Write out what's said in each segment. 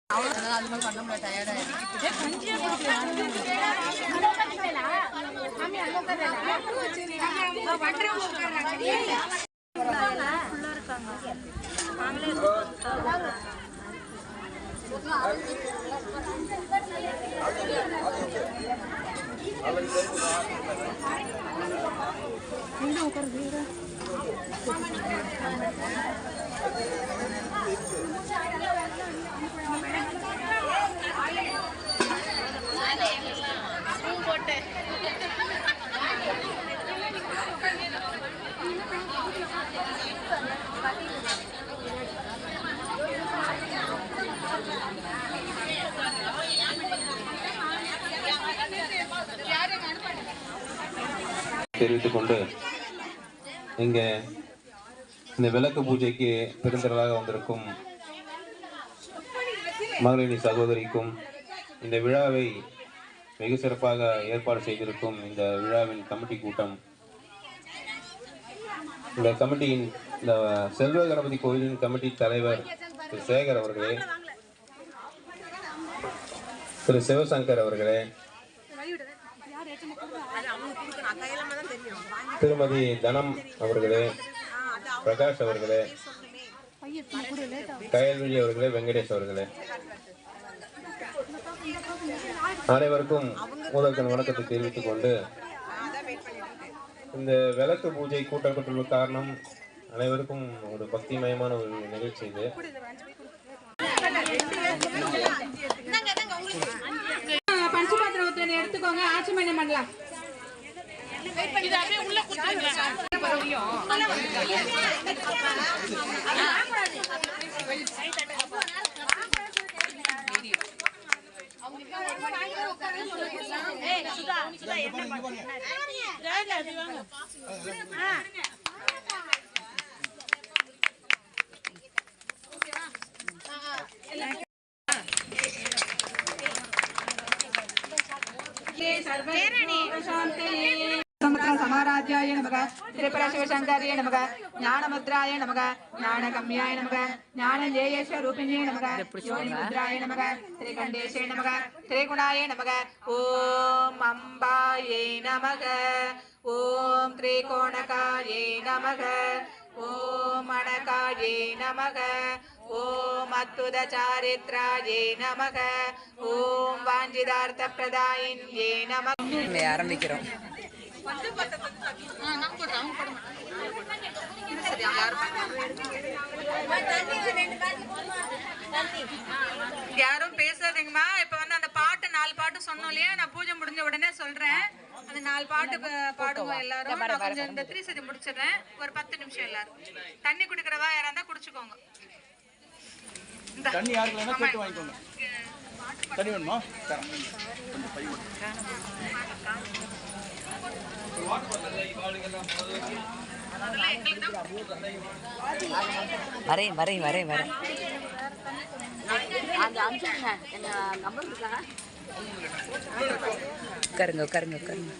அது மாதிரி பண்ண முடியாது, தெரிவித்துக் கொண்டு இங்கே இந்த விளக்கு பூஜைக்கு பெருந்திரளாக வந்திருக்கும் மகளினி சகோதரிக்கும் இந்த விழாவை வெகு சிறப்பாக ஏற்பாடு செய்திருக்கும் இந்த விழாவின் கமிட்டி கூட்டம், இந்த கமிட்டியின் இந்த செல்வ கணபதி கோயிலின் கமிட்டி தலைவர் திரு சேகர் அவர்களே, திரு சிவசங்கர் அவர்களே, திருமதி தனம் அவர்களே, பிரகாஷ் அவர்களே, கயல்விழி அவர்களே, வெங்கடேஷ் அவர்களே, அனைவருக்கும் முதற்கண் வணக்கத்தை தெரிவித்துக் கொண்டு இந்த விளக்கு பூஜை கூட்டப்பட்டுள்ள காரணம் அனைவருக்கும் ஒரு பக்திமயமான ஒரு நிகழ்ச்சி. இது பஞ்சபாத்திரம் எடுத்துக்கோங்க, ஆச்சமயம் பண்ணலாம். समाराध्याय नमः, त्रिपुर शिवशंकराय नमः, ज्ञानमुद्राय नमः, ज्ञानगम्याय नमः, ज्ञानजेयस्वरूपिणे नमः, योनिमुद्राय नमः, त्रिकण्डेशे नमः, त्रिगुणाय नमः, ओम अम्बायै नमः, ओम त्रिकोणकायै नमः, ओम अणकायै नमः, ओम अद्भुतचारित्रायै नमः, ओम वाञ्छितार्थप्रदायिन्यै नमः. ஆரம்பிக்கிறோம். யாரும் பேசாதீங்கம்மா. இப்ப அந்த பாட்டு 4 பாட்டு சொன்னோம் இல்லையா, நான் பூஜை முடிஞ்ச உடனே சொல்றேன். அந்த 4 பாட்டு பாடுவோம் எல்லாரும். நான் கொஞ்சம் இந்த திரிசதி முடிச்சிடுறேன். ஒரு 10 நிமிஷம் எல்லாரும் தண்ணி குடிக்கிறதா யாரா இருந்தா குடிச்சுக்கோங்க. தண்ணி யாருக்கு வேணா கேட்டு வாங்கிக்கோங்க. தண்ணி வேணுமா? வரேன் வரேன் வரேன் வரேன். உட்காருங்க உட்காருங்க உட்காருங்க.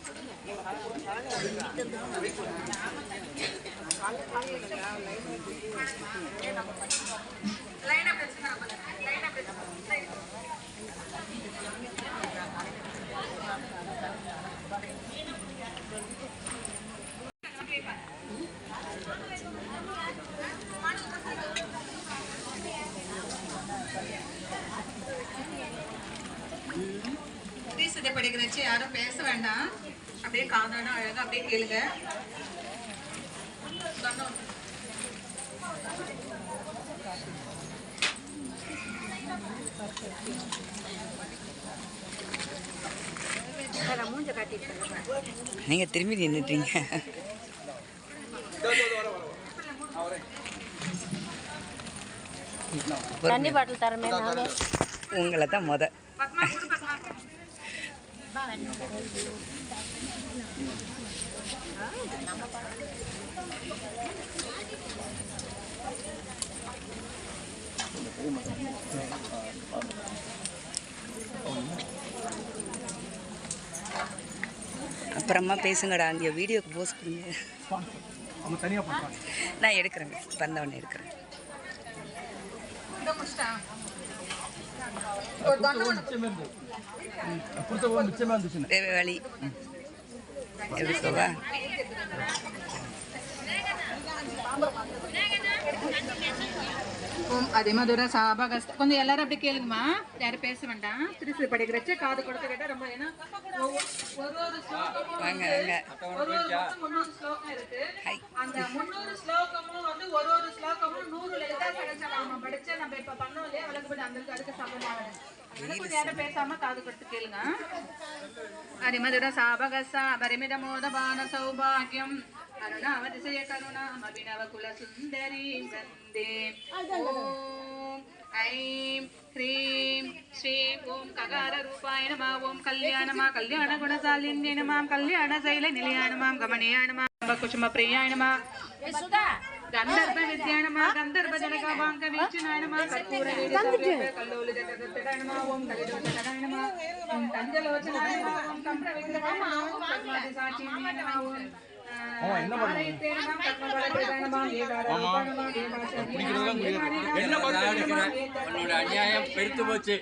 படிக்கிறச்சு யாரும் பேச வேண்டாம். அப்படியே காதான அழகா அப்படியே கேளுங்க. நீங்க திரும்பி நின்னுட்டீங்க. தண்ணி பாட்டில் தரமே உங்களை தான் முத. அப்புறமா பேசுங்கடா. அங்கே வீடியோக்கு போஸ்ட் பண்ணுங்க. நான் எடுக்கிறேங்க, வந்தவொடனே எடுக்கிறேன். மிச்சமே இருந்துச்சு தேவை வழி எப்படி சொல்வா அதே மாதிரி சாபகஸ்த கொஞ்சம் எல்லாரும் அப்படி கேளுங்கம்மா, யாரும் பேச வேண்டாம். திருச்சி படிக்கிறச்ச காது கொடுத்து கேட்டா ரொம்ப, ஏன்னா ஒரு ஸ்லோகமும் வாங்க வாங்க ஒரு 300 ஸ்லோகம் இருக்கு. அந்த 300 ஸ்லோகமும் வந்து ஒரு ஸ்லோகமும் 100 லலிதா சகஸ்ரநாமம் படிச்சு நம்ம இப்ப பண்ணோம் இல்லையா, அவளுக்கு அதுக்கு சமமானது. கொஞ்சம் யாரும் பேசாம காது கொடுத்து கேளுங்க. ஹரிமதுர சாபகசா பரிமிதமோதபான சௌபாகியம் அருணாவதிசய கருணாம் அபிநவ குல சுந்தரி வந்தே. ஓம் ஐம் ஹ்ரீம் ஸ்ரீம் ஓம் ககார ரூபாய நம. ஓம் கல்யாணமா கல்யாண குணசாலின்யே நமாம். கல்யாண சைல நிலையானமாம் கமனியானமாம் குசும பிரியாய நம. கந்தர்ப வித்யானமா கந்தர்ப ஜனகாபாங்க வீச்சுநாயனமா கற்பூர வீடு கல்லோல ஜடகத்தடாயனமா. ஓம் கலிதோஷடாயனமா. ஓம் தஞ்சலோச்சனாயனமா. ஓம் கம்ப்ர விக்ரமாயனமா. ஓம் கர்மாதி சாட்சியனமா. ஓம் என்ன அநியாயம் பெருத்து போச்சு.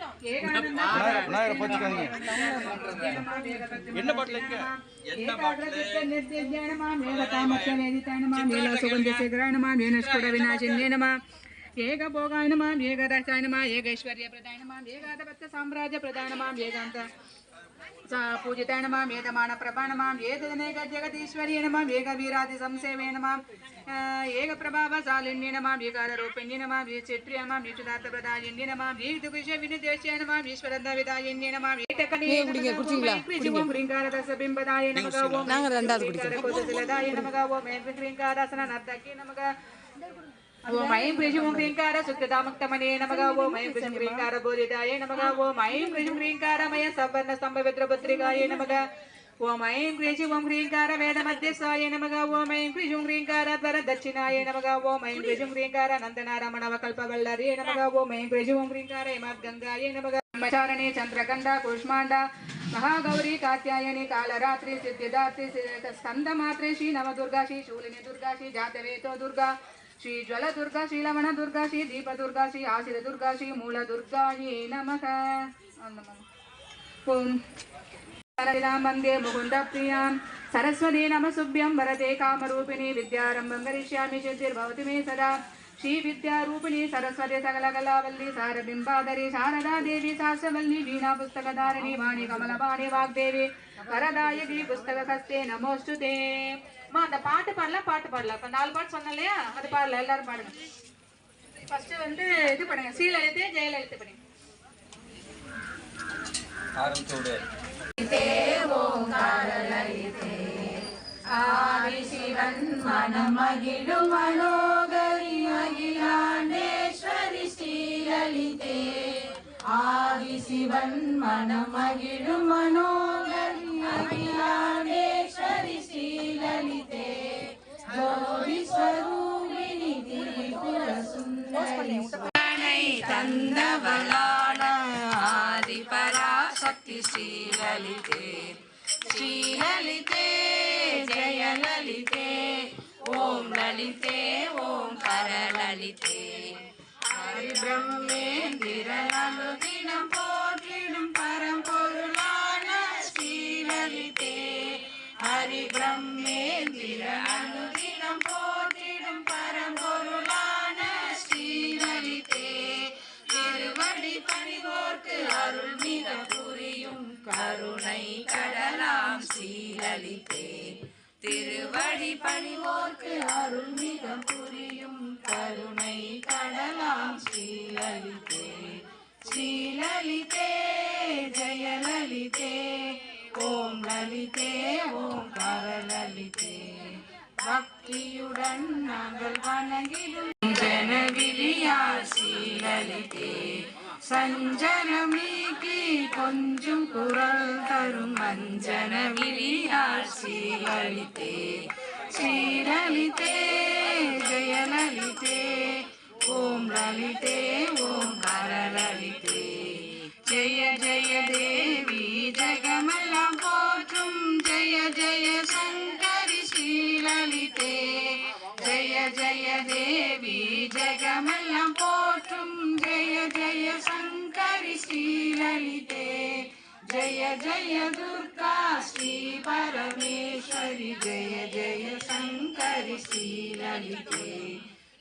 என்ன பாட்டுல இருக்கு? ஏக போகாயனமாம் ஏக ரசாயனமாம் ஏகேஸ்வர்ய பிரதாயனமாம் ஏகாதபத்த சாம்ராஜ்ய பிரதானமாம் ஏகாந்த பூஜிதாயனமாம் ஏதமான பிரபாணமாம் ஏதனேக ஜெகதீஸ்வரிய நமாம் ஏக வீராதி சம்சேவே நமாம் ஏக பிரபாவ சாலின்ய நமாம் ஏகார ரூபிண்ய நமாம் ஏ சித்ரியமாம் ஈசுதார்த்த பிரதாயன்ய நமாம் ஏ துகுஷ வினிதேஷ்ய நமாம் ஈஸ்வரந்த விதாயன்ய நமாம் ஏதகனே குடிச்சீங்களா ஓம் கிரீங்கார தச பிம்பதாய நமக. ஓம் நாங்க ரெண்டாவது குடிச்சோம். கோதசிலதாய நமக. ஓம் ஏ கிரீங்காரசன நர்தகி நமக. ஓம் ஐம் கிரீம் கிரீங்கார சுத்ததாமுக்தமனே நமக. ஓம் ஐம் கிரீம் கிரீங்கார போதிதாய நமக. ஓம் ஐம் கிரீம் கிரீங்காரமய சவர்ண ஸ்தம்பவித்ரபத்ரிகாய நமக. ஓம் ஐம் கிரீம் கிரீங்கார வேத மத்தியசாய நமக. ஓம் ஐம் கிரீம் கிரீங்கார வர தட்சிணாய நமக. ஓம் ஐம் கிரீம் கிரீங்கார நந்தனாரமணவ கல்பவல்லரே நமக. ஓம் ஐம் கிரீம் கிரீங்கார ஹேமத்கங்காய நமக. பிரம்மச்சாரணி சந்திரகண்டா கூஷ்மாண்டா மகாகௌரி காத்யாயனி காலராத்ரி சித்திதாத்ரி ஸ்கந்தமாத்ரி ஸ்ரீ நவதுர்கா ஸ்ரீ சூலினி துர்கா ஸ்ரீ ஜாத்தவேதோ துர்கா श्री ज्वल दुर्गा श्री लवण दुर्गा श्री दीप दुर्गा श्री आसिर दुर्गा श्री मूल दुर्गायै नमः. ओम वंदे मुकुंद प्रियां सरस्वती नमस्तुभ्यं वरदे कामरूपिणी विद्यारंभं करिष्यामि सिद्धिर्भवति मे सदा. श्री विद्यारूपिणी सरस्वती सकलकलावल्ली सारबिंबाधरी शारदा देवी सास्यवल्ली वीणा पुस्तकधारिणी वाणी कमलवाणी वाग्देवी वरदायकी पुस्तकहस्ते नमोस्तुते. அந்த பாட்டு பாடலாம் இப்ப 4 பாட்டு சொன்னேன் இல்லையா, அது பாடலாம். எல்லாரும் பாடுங்க. ஃபர்ஸ்ட் வந்து இது பண்ணுங்க, ஸ்ரீலலிதே ஜெயலலிதா பண்ணுங்க. ஆரம்பிச்சோடு ஆதி சிவன் மனமகிழு மனோகரி அகிலாண்டேஸ்வரி ஸ்ரீலலிதே. ஆதி சிவன் மனமகிழு மனோகரி அகிலாண்டேஸ்வரி ஸ்ரீலலிதே. ஜோதி ஸ்வரூபிணி திரிபுர சுந்தரி தந்தவளான ஆதி பராசக்தி ஸ்ரீலலிதே. ஸ்ரீலலிதே ஜெயலலிதே. ஓம் லலிதே ஓம் கரலலிதே. ஹரி பிரம்மேந்திர அனுதினம் போற்றிடும் பரம்பொருளான ஸ்ரீலலிதே. ஹரி பிரம்மேந்திர அனுதினம் போற்றிடும் பரம்பொருளான ஸ்ரீலலிதே. திருவடி பணிவோர்க்கு அருள் மிக புரியும் கருணை கடலாம் ஸ்ரீலலிதே. திருவடி பணிவோர்க்கு அருள் மிக புரியும் கருணை கடலாம் ஸ்ரீலலிதே. ஸ்ரீலலிதே ஜெயலலிதே. ஓம் லலிதே ஓம் கரலலிதே. பக்தியுடன் நாங்கள் வணங்கிடும் ஜனவிலியார் ஸ்ரீலலிதே. சஞ்சனம் நீக்கி கொஞ்சம் குரல் தரும் மஞ்சன விழியார் ஸ்ரீலலிதே. ஸ்ரீலலிதே ஜெயலலிதே. ஓம் லலிதே ஓம் கரலலிதே. ஜெய ஜெய தேவி ஜெகமெல்லாம் போற்றும் ஜெய ஜெய சங்கரி ஸ்ரீலலிதே. ஜெய ஜெய தேவி ஜெகமெல்லாம் போற்றும் ஜெய ஜெய சங்கரி जय जय दुर्गा श्री परमेश्वरी जय जय शंकरी श्री ललिते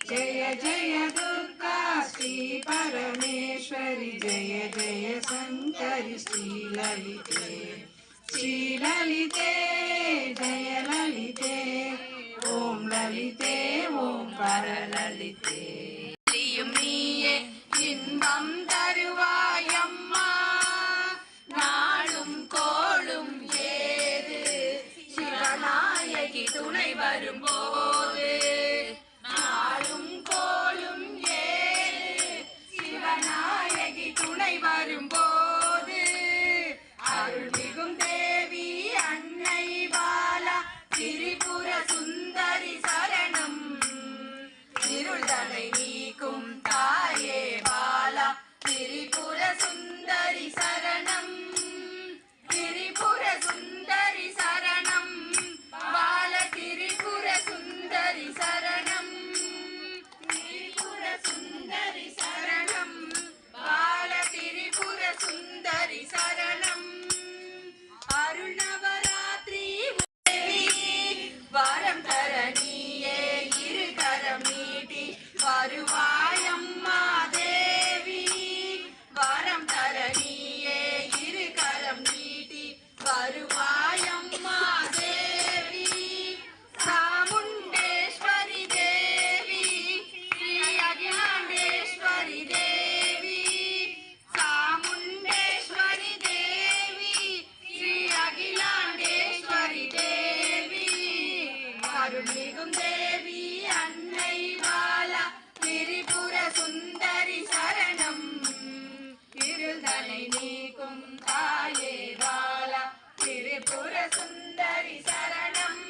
जय जय दुर्गा श्री परमेश्वरी जय जय शंकरी श्री ललिते जय ललिते ओम ललिते ओंकार ललिते நீயே இன்பம் தருவாயம்மா நாளும் கோளும் ஏது சிவநாயகி துணை வரும்போது நாளும் கோளும் ஏது சிவநாயகி துணை வரும்போது அருள்மிகும் தேவி அன்னை பாலா திரிபுர சுந்தரி சரணம் இருள்தனை நீக்கும் தாயே பாலா திரிபுர சுந்தரி சரணம் திரிபுர சுந்தரி சரணம் பால திரிபுர சுந்தரி சரணம் திரிபுர சுந்தரி சரணம் பால திரிபுர சுந்தரி சரணம் அருள் நவராத்திரி வரம் தர நீயே இரு கரம் நீட்டி வருவாயம்மா தேவி வரம் தர நீயே இரு கரம் நீட்டி வருவாயம்மா தேவி சாமுண்டேஸ்வரி தேவி ஸ்ரீ அகிலாண்டேஸ்வரி தேவி சாமுண்டேஸ்வரி தேவி ஸ்ரீ அகிலாண்டேஸ்வரி தேவி அருள்மிகும் தேவி அன்னை பாலா திரிபுர சுந்தரி சரணம் இருள்தனை நீக்கும் தாயே பாலா திரிபுர சுந்தரி சரணம்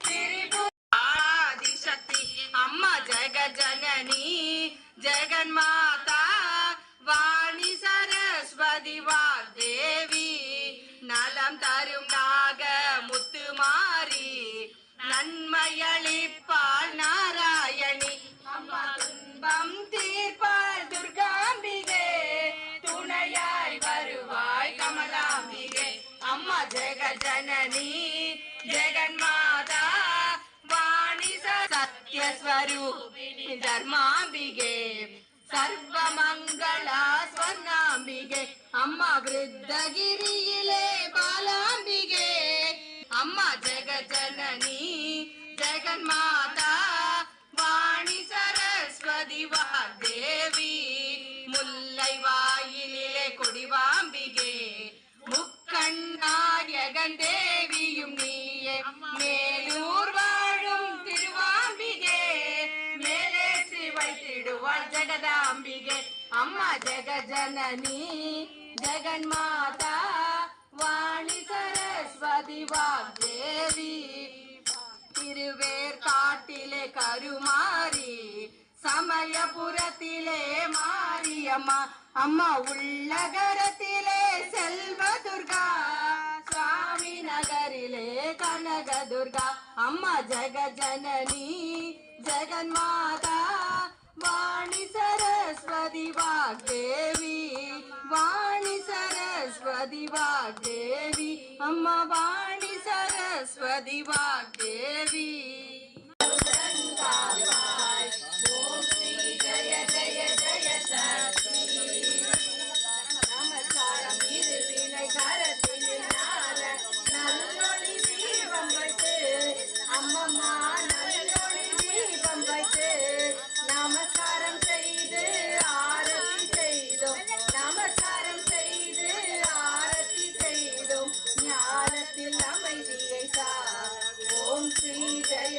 திரிபுர ஆதிசக்தி அம்மா ஜெகஜனனி ஜெகன்மாதா வாணி சரஸ்வதி வாக்தேவி நலம் தரும் நாக முத்துமாரி நன்மையளிப்பாள் நாராயணி அம்மா துன்பம் தீர்ப்பாள் துர்காம்பிகே துணையாய் வருவாய் கமலாம்பிகே அம்மா ஜெகஜனனி ஜெகன்மாதா வாணி சத்யஸ்வரூபிணி தர்மாம்பிகே சர்வமங்களா ஸ்வர்ணாம்பிகே அம்மா விருத்தகிரியிலே பாலாம்பிகே அம்மா ஜெகஜனனி ஜெகன்மாதா வாணி சரஸ்வதி வாக்தேவி முல்லை வாயிலே கொடிவாம்பிகே முக்கண்ணாயகன் தேவியும் நீயே மேலூர் வாழும் திருவாம்பிகே மேலேற்றி வைத்திடுவாள் ஜெகதாம்பிகே அம்மா ஜெகஜனனி ஜெகன்மாதா வாணி சரஸ்வதி வாக்தேவி திருவேர் காட்டிலே கருமாரி சமயபுரத்திலே மாரியம்மா அம்மா உள்ளகரத்திலே செல்வதுர்கா சுவாமி நகரிலே கனகதுர்கா அம்மா ஜெகஜனனி ஜெகன்மாதா வாணி சரஸ்வதி வாக்தேவி வாணி சரஸ்வதி வாக்தேவி அம்மா வாணி சரஸ்வதி வாக்தேவி ஓம் ஸ்ரீ ஜய ஜய ஜய சக்தி நமஸ்காரம் இருவினை கரத்தில் நல்லொளி தீபம் வைத்து அம்மம்மா நல்லொளி தீபம் வைத்து நமஸ்காரம் செய்து ஆரத்தி செய்தோம் நமஸ்காரம் செய்து ஆரத்தி செய்தோம் ஞானத்தில் அமைதியை தா ஓம் ஸ்ரீ ஜய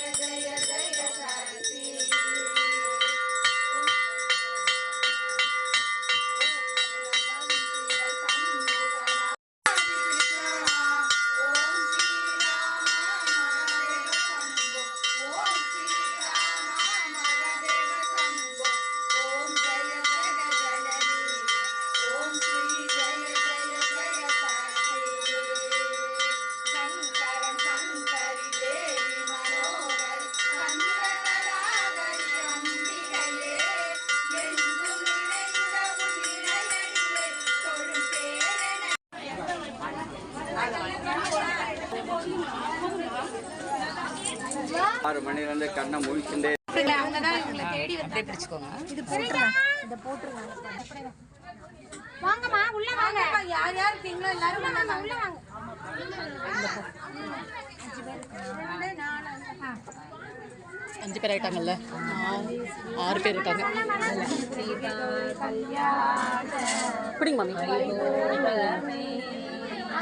6 மணிலேருந்து கண்ணை முழிச்சுட்டே அவங்க தான் இவங்களை தேடி அப்படியே பிடிச்சுக்கோங்க. வாங்கம்மா உள்ள வாங்க. யார் யார் இருக்கீங்களோ எல்லாரும் வாங்க உள்ள வாங்க. 5 பேர் ஆயிட்டாங்கல்ல, 6 பேர் இருக்காங்க. பிடிங்க மாமி.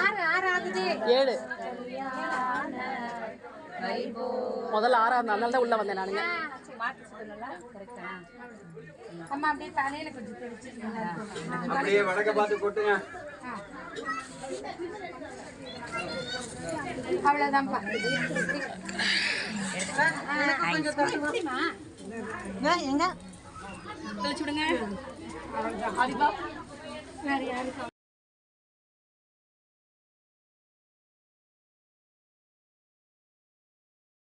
6 ஆகுது. 7 முதல்ல 6 அதனால தான் உள்ள வந்தேன் நானுங்க. அம்மா அப்படியே தலையில கொஞ்சம் தெரிச்சுக்கோங்க. அப்படியே வடக்க பார்த்து கொட்டுங்க. அவ்வளவுதான்ப்பா. தெளிச்சு விடுங்க. வேற யாருக்கா